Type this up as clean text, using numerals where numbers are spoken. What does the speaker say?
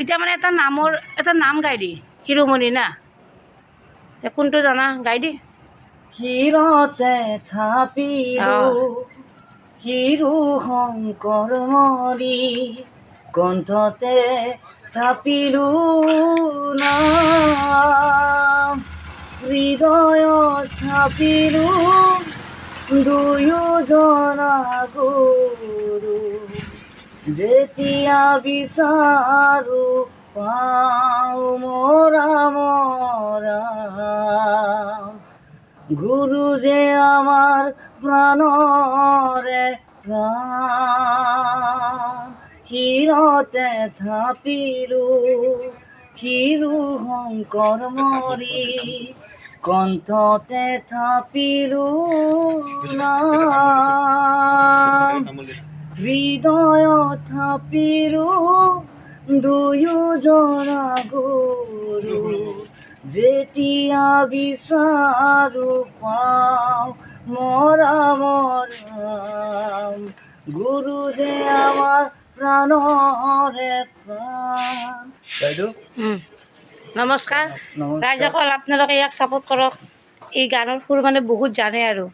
এতিয়া মানে এটা নাম গাই দি শিৰোমণি না কোনটো জানা গাই দি শিৰতে থাপিলো শিৰো শংকৰ মৰি কণ্ঠতে থাপিলো নাম হৃদয়ত থাপিলো দুয়োজনা গুৰু যেতিয়া বিচাৰো পাওঁ মৰা গুৰু যে আমাৰ প্ৰাণৰে প্ৰাণ শিৰতে থাপিলো শিৰো শংকৰ মৰি কণ্ঠতে থাপিলো নাম হৃদয়ত থাপিলো দুয়োজনা গুৰু যেতিয়া বিচাৰো পাওঁ মৰাম গুৰু যে আমাৰ প্ৰাণৰে প্ৰাণ। নমস্কাৰ ৰাইজসকল আপোনালোকে ইয়াক ছাপোৰ্ট কৰক এই গানৰ সুৰ মানে বহুত জানে আৰু